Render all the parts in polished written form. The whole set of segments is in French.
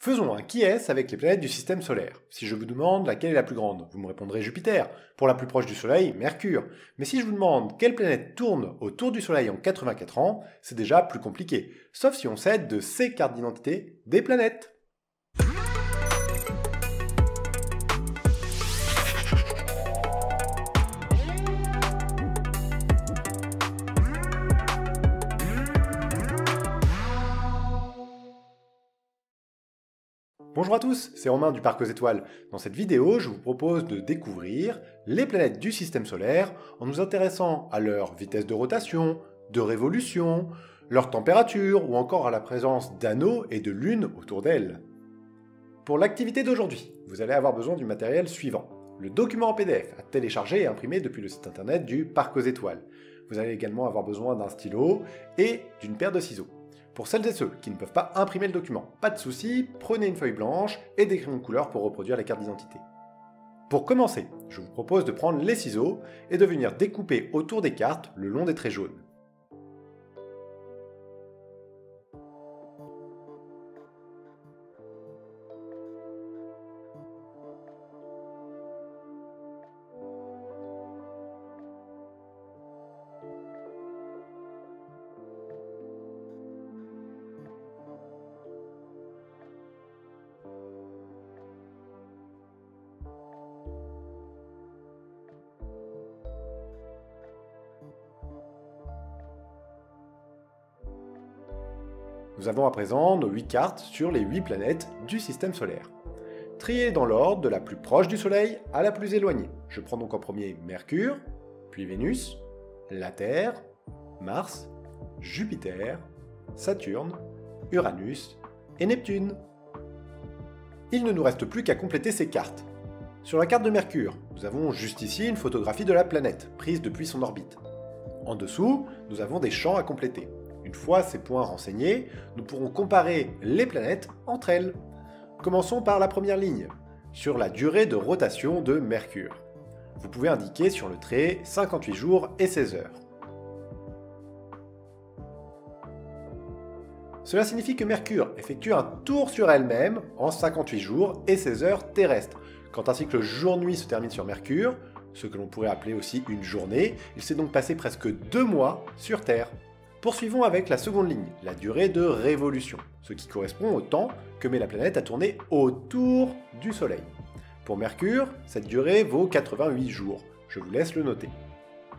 Faisons un qui est avec les planètes du système solaire. Si je vous demande laquelle est la plus grande, vous me répondrez Jupiter. Pour la plus proche du Soleil, Mercure. Mais si je vous demande quelle planète tourne autour du Soleil en 84 ans, c'est déjà plus compliqué. Sauf si on s'aide de ces cartes d'identité des planètes. Bonjour à tous, c'est Romain du Parc aux Étoiles. Dans cette vidéo, je vous propose de découvrir les planètes du système solaire en nous intéressant à leur vitesse de rotation, de révolution, leur température ou encore à la présence d'anneaux et de lunes autour d'elles. Pour l'activité d'aujourd'hui, vous allez avoir besoin du matériel suivant. Le document en PDF à télécharger et imprimer depuis le site internet du Parc aux Étoiles. Vous allez également avoir besoin d'un stylo et d'une paire de ciseaux. Pour celles et ceux qui ne peuvent pas imprimer le document, pas de souci, prenez une feuille blanche et des crayons de couleur pour reproduire les cartes d'identité. Pour commencer, je vous propose de prendre les ciseaux et de venir découper autour des cartes le long des traits jaunes. Nous avons à présent nos 8 cartes sur les 8 planètes du système solaire. Triées dans l'ordre de la plus proche du Soleil à la plus éloignée. Je prends donc en premier Mercure, puis Vénus, la Terre, Mars, Jupiter, Saturne, Uranus et Neptune. Il ne nous reste plus qu'à compléter ces cartes. Sur la carte de Mercure, nous avons juste ici une photographie de la planète, prise depuis son orbite. En dessous, nous avons des champs à compléter. Une fois ces points renseignés, nous pourrons comparer les planètes entre elles. Commençons par la première ligne, sur la durée de rotation de Mercure. Vous pouvez indiquer sur le trait 58 jours et 16 heures. Cela signifie que Mercure effectue un tour sur elle-même en 58 jours et 16 heures terrestres. Quand un cycle jour-nuit se termine sur Mercure, ce que l'on pourrait appeler aussi une journée, il s'est donc passé presque 2 mois sur Terre. Poursuivons avec la seconde ligne, la durée de révolution, ce qui correspond au temps que met la planète à tourner autour du Soleil. Pour Mercure, cette durée vaut 88 jours. Je vous laisse le noter.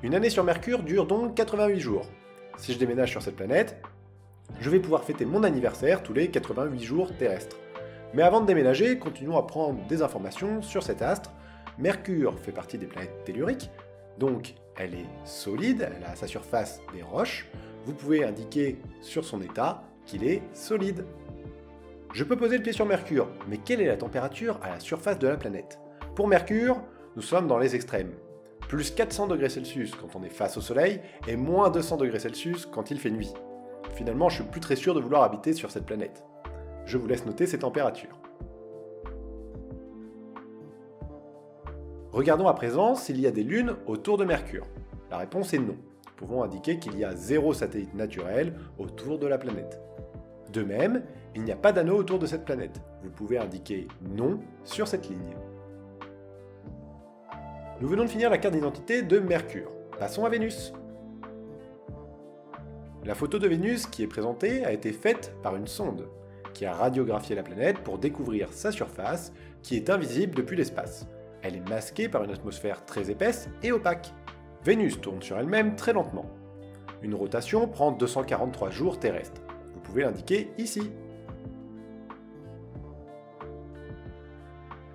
Une année sur Mercure dure donc 88 jours. Si je déménage sur cette planète, je vais pouvoir fêter mon anniversaire tous les 88 jours terrestres. Mais avant de déménager, continuons à prendre des informations sur cet astre. Mercure fait partie des planètes telluriques, donc elle est solide, elle a à sa surface des roches. Vous pouvez indiquer sur son état qu'il est solide. Je peux poser le pied sur Mercure, mais quelle est la température à la surface de la planète? Pour Mercure, nous sommes dans les extrêmes. Plus 400 degrés Celsius quand on est face au Soleil, et moins 200 degrés Celsius quand il fait nuit. Finalement, je suis plus très sûr de vouloir habiter sur cette planète. Je vous laisse noter ces températures. Regardons à présent s'il y a des lunes autour de Mercure. La réponse est non. Nous pouvons indiquer qu'il y a 0 satellite naturel autour de la planète. De même, il n'y a pas d'anneau autour de cette planète. Vous pouvez indiquer non sur cette ligne. Nous venons de finir la carte d'identité de Mercure. Passons à Vénus. La photo de Vénus qui est présentée a été faite par une sonde qui a radiographié la planète pour découvrir sa surface qui est invisible depuis l'espace. Elle est masquée par une atmosphère très épaisse et opaque. Vénus tourne sur elle-même très lentement. Une rotation prend 243 jours terrestres. Vous pouvez l'indiquer ici.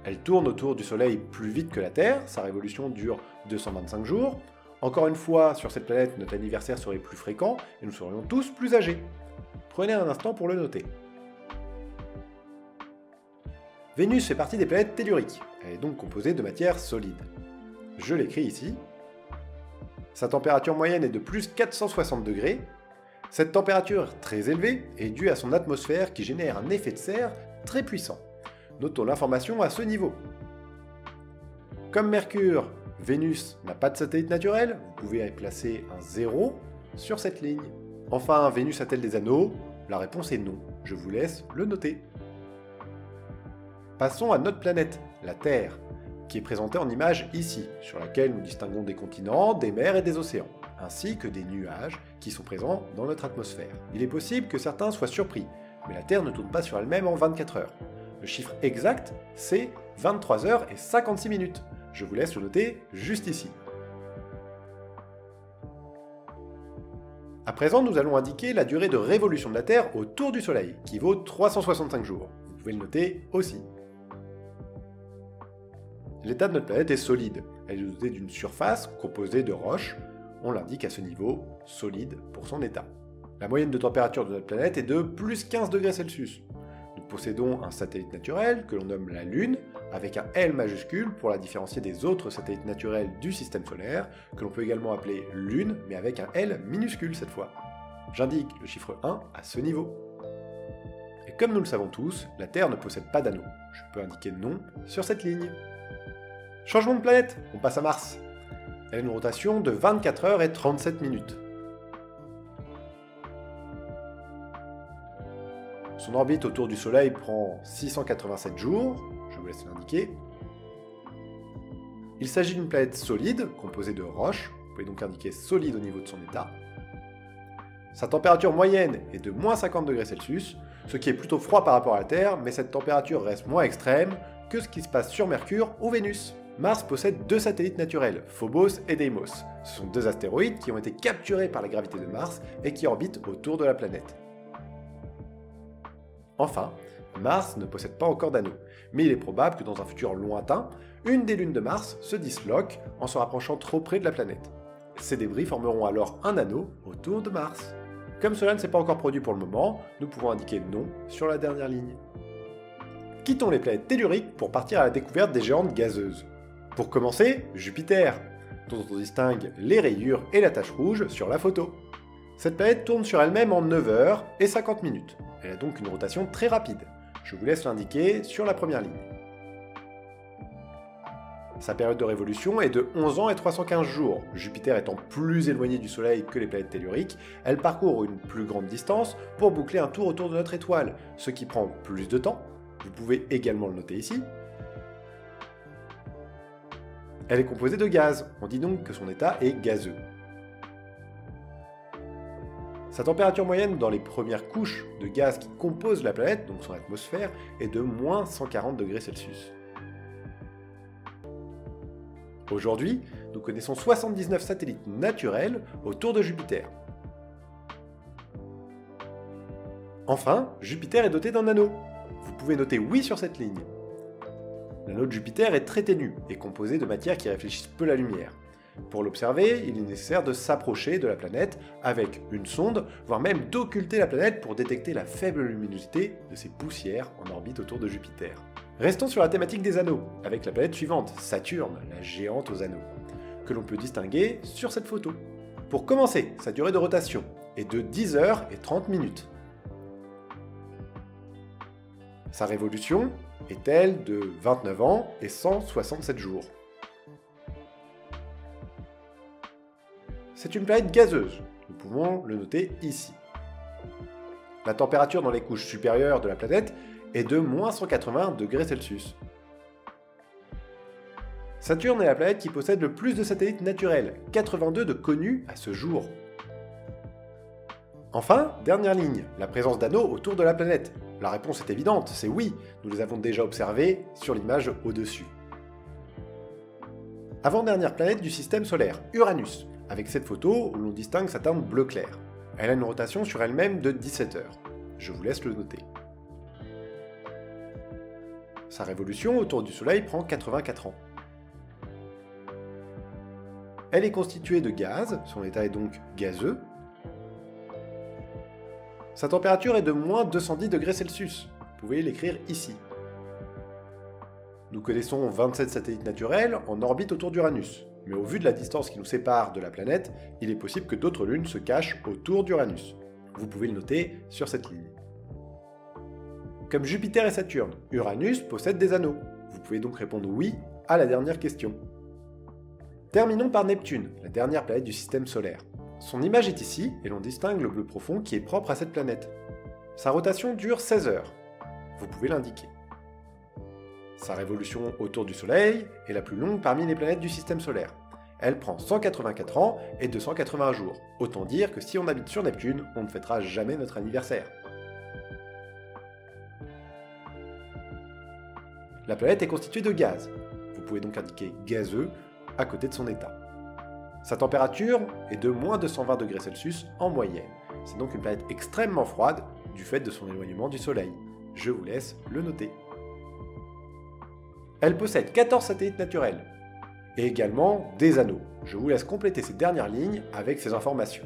Elle tourne autour du Soleil plus vite que la Terre, sa révolution dure 225 jours. Encore une fois, sur cette planète, notre anniversaire serait plus fréquent et nous serions tous plus âgés. Prenez un instant pour le noter. Vénus fait partie des planètes telluriques. Elle est donc composée de matière solide. Je l'écris ici. Sa température moyenne est de plus 460 degrés. Cette température très élevée est due à son atmosphère qui génère un effet de serre très puissant. Notons l'information à ce niveau. Comme Mercure, Vénus n'a pas de satellite naturel, vous pouvez placer un 0 sur cette ligne. Enfin, Vénus a-t-elle des anneaux? La réponse est non. Je vous laisse le noter. Passons à notre planète, la Terre, qui est présentée en image ici, sur laquelle nous distinguons des continents, des mers et des océans, ainsi que des nuages qui sont présents dans notre atmosphère. Il est possible que certains soient surpris, mais la Terre ne tourne pas sur elle-même en 24 heures. Le chiffre exact, c'est 23 heures et 56 minutes. Je vous laisse le noter juste ici. À présent, nous allons indiquer la durée de révolution de la Terre autour du Soleil, qui vaut 365 jours. Vous pouvez le noter aussi. L'état de notre planète est solide. Elle est dotée d'une surface composée de roches. On l'indique à ce niveau, solide pour son état. La moyenne de température de notre planète est de plus 15 degrés Celsius. Nous possédons un satellite naturel que l'on nomme la Lune, avec un L majuscule pour la différencier des autres satellites naturels du système solaire, que l'on peut également appeler Lune, mais avec un L minuscule cette fois. J'indique le chiffre 1 à ce niveau. Et comme nous le savons tous, la Terre ne possède pas d'anneau. Je peux indiquer non sur cette ligne. Changement de planète, on passe à Mars. Elle a une rotation de 24 heures et 37 minutes. Son orbite autour du Soleil prend 687 jours, je vous laisse l'indiquer. Il s'agit d'une planète solide, composée de roches, vous pouvez donc indiquer solide au niveau de son état. Sa température moyenne est de moins 50 degrés Celsius, ce qui est plutôt froid par rapport à la Terre, mais cette température reste moins extrême que ce qui se passe sur Mercure ou Vénus. Mars possède deux satellites naturels, Phobos et Deimos. Ce sont deux astéroïdes qui ont été capturés par la gravité de Mars et qui orbitent autour de la planète. Enfin, Mars ne possède pas encore d'anneau, mais il est probable que dans un futur lointain, une des lunes de Mars se disloque en se rapprochant trop près de la planète. Ces débris formeront alors un anneau autour de Mars. Comme cela ne s'est pas encore produit pour le moment, nous pouvons indiquer non sur la dernière ligne. Quittons les planètes telluriques pour partir à la découverte des géantes gazeuses. Pour commencer, Jupiter, dont on distingue les rayures et la tache rouge sur la photo. Cette planète tourne sur elle-même en 9 heures et 50 minutes. Elle a donc une rotation très rapide. Je vous laisse l'indiquer sur la première ligne. Sa période de révolution est de 11 ans et 315 jours. Jupiter étant plus éloigné du Soleil que les planètes telluriques, elle parcourt une plus grande distance pour boucler un tour autour de notre étoile, ce qui prend plus de temps. Vous pouvez également le noter ici. Elle est composée de gaz, on dit donc que son état est gazeux. Sa température moyenne dans les premières couches de gaz qui composent la planète, donc son atmosphère, est de moins 140 degrés Celsius. Aujourd'hui, nous connaissons 79 satellites naturels autour de Jupiter. Enfin, Jupiter est doté d'un anneau. Vous pouvez noter oui sur cette ligne. L'anneau de Jupiter est très ténu et composé de matières qui réfléchissent peu la lumière. Pour l'observer, il est nécessaire de s'approcher de la planète avec une sonde, voire même d'occulter la planète pour détecter la faible luminosité de ces poussières en orbite autour de Jupiter. Restons sur la thématique des anneaux, avec la planète suivante, Saturne, la géante aux anneaux, que l'on peut distinguer sur cette photo. Pour commencer, sa durée de rotation est de 10 heures et 30 minutes. Sa révolution est-elle de 29 ans et 167 jours. C'est une planète gazeuse, nous pouvons le noter ici. La température dans les couches supérieures de la planète est de moins 180 degrés Celsius. Saturne est la planète qui possède le plus de satellites naturels, 82 de connus à ce jour. Enfin, dernière ligne, la présence d'anneaux autour de la planète. La réponse est évidente, c'est oui, nous les avons déjà observés sur l'image au-dessus. Avant-dernière planète du système solaire, Uranus, avec cette photo où l'on distingue sa teinte bleu clair. Elle a une rotation sur elle-même de 17 heures. Je vous laisse le noter. Sa révolution autour du Soleil prend 84 ans. Elle est constituée de gaz, son état est donc gazeux. Sa température est de moins 210 degrés Celsius. Vous pouvez l'écrire ici. Nous connaissons 27 satellites naturels en orbite autour d'Uranus. Mais au vu de la distance qui nous sépare de la planète, il est possible que d'autres lunes se cachent autour d'Uranus. Vous pouvez le noter sur cette ligne. Comme Jupiter et Saturne, Uranus possède des anneaux. Vous pouvez donc répondre oui à la dernière question. Terminons par Neptune, la dernière planète du système solaire. Son image est ici, et l'on distingue le bleu profond qui est propre à cette planète. Sa rotation dure 16 heures. Vous pouvez l'indiquer. Sa révolution autour du Soleil est la plus longue parmi les planètes du système solaire. Elle prend 184 ans et 280 jours. Autant dire que si on habite sur Neptune, on ne fêtera jamais notre anniversaire. La planète est constituée de gaz. Vous pouvez donc indiquer gazeux à côté de son état. Sa température est de moins 220 degrés Celsius en moyenne. C'est donc une planète extrêmement froide du fait de son éloignement du Soleil. Je vous laisse le noter. Elle possède 14 satellites naturels et également des anneaux. Je vous laisse compléter ces dernières lignes avec ces informations.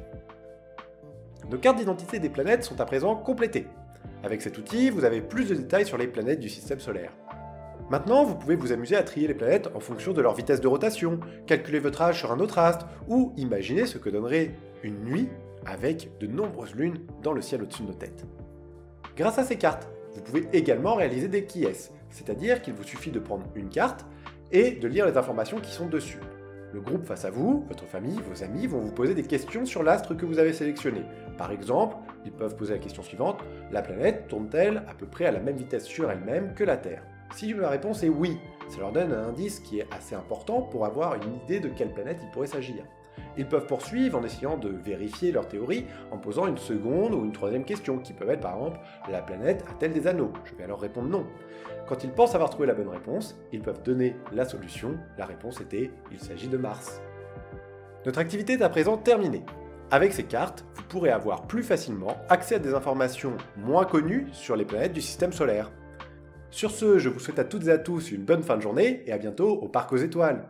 Nos cartes d'identité des planètes sont à présent complétées. Avec cet outil, vous avez plus de détails sur les planètes du système solaire. Maintenant, vous pouvez vous amuser à trier les planètes en fonction de leur vitesse de rotation, calculer votre âge sur un autre astre, ou imaginer ce que donnerait une nuit avec de nombreuses lunes dans le ciel au-dessus de nos têtes. Grâce à ces cartes, vous pouvez également réaliser des quies, c'est-à-dire qu'il vous suffit de prendre une carte et de lire les informations qui sont dessus. Le groupe face à vous, votre famille, vos amis vont vous poser des questions sur l'astre que vous avez sélectionné. Par exemple, ils peuvent poser la question suivante: la planète tourne-t-elle à peu près à la même vitesse sur elle-même que la Terre? Si la réponse est oui, ça leur donne un indice qui est assez important pour avoir une idée de quelle planète il pourrait s'agir. Ils peuvent poursuivre en essayant de vérifier leur théorie en posant une seconde ou une troisième question, qui peuvent être par exemple: la planète a-t-elle des anneaux? Je vais alors répondre non. Quand ils pensent avoir trouvé la bonne réponse, ils peuvent donner la solution. La réponse était: il s'agit de Mars. Notre activité est à présent terminée. Avec ces cartes, vous pourrez avoir plus facilement accès à des informations moins connues sur les planètes du système solaire. Sur ce, je vous souhaite à toutes et à tous une bonne fin de journée et à bientôt au Parc aux Étoiles.